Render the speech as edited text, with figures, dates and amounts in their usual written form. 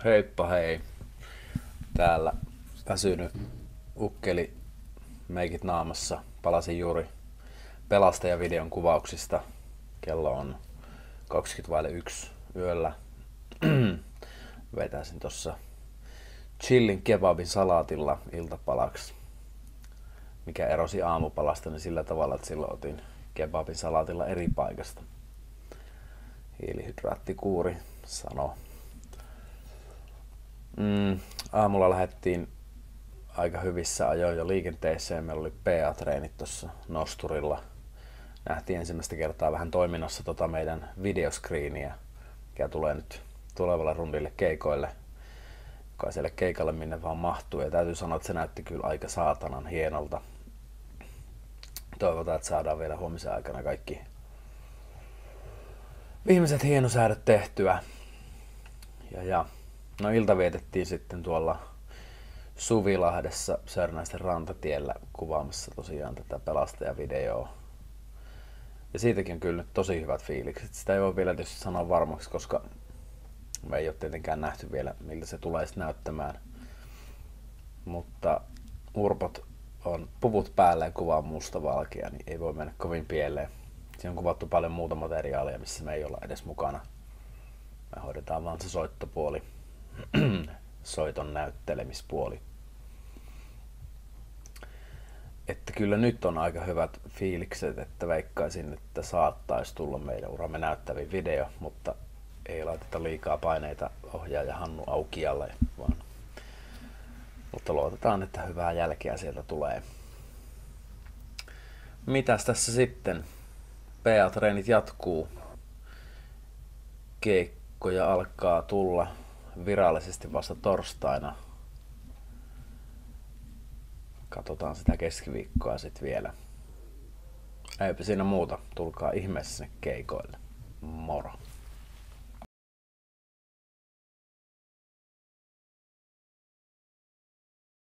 Heippa hei. Täällä väsynyt ukkeli meikit naamassa. Palasin juuri pelastajavideon kuvauksista. Kello on 20:01 yöllä. Vetäisin tossa chillin kebabin salaatilla iltapalaksi. Mikä erosi aamupalasta niin sillä tavalla, että silloin otin kebabin salaatilla eri paikasta. Hiilihydraattikuuri sanoo. Aamulla lähdettiin aika hyvissä ajoin jo liikenteeseen. Meillä oli PA-treenit tuossa nosturilla. Nähtiin ensimmäistä kertaa vähän toiminnassa meidän videoskriiniä, mikä tulee nyt tulevalle rundille keikoille. Jokaiselle keikalle minne vaan mahtuu. Ja täytyy sanoa, että se näytti kyllä aika saatanan hienolta. Toivotaan, että saadaan vielä huomisen aikana kaikki viimeiset hienosäädöt tehtyä. No ilta vietettiin sitten tuolla Suvilahdessa Sörnäisten rantatiellä kuvaamassa tosiaan tätä pelastajavideoa. Ja siitäkin on kyllä nyt tosi hyvät fiilikset. Sitä ei voi vielä tietysti sanoa varmaksi, koska me ei ole tietenkään nähty vielä miltä se tulee näyttämään. Mutta urpot on puvut päällä ja kuvaa mustavalkea, niin ei voi mennä kovin pieleen. Siinä on kuvattu paljon muuta materiaalia, missä me ei olla edes mukana. Me hoidetaan vaan se soittopuoli, soiton näyttelemispuoli. Että kyllä nyt on aika hyvät fiilikset, että veikkaisin, että saattaisi tulla meidän uramme näyttävin video, mutta ei laiteta liikaa paineita ohjaaja Hannu Aukialle, vaan mutta luotetaan, että hyvää jälkeä sieltä tulee. Mitäs tässä sitten? PA-treenit jatkuu. Keikkoja alkaa tulla virallisesti vasta torstaina. Katsotaan sitä keskiviikkoa sitten vielä. Eipä siinä muuta. Tulkaa ihmeessä sinne keikoille. Moro!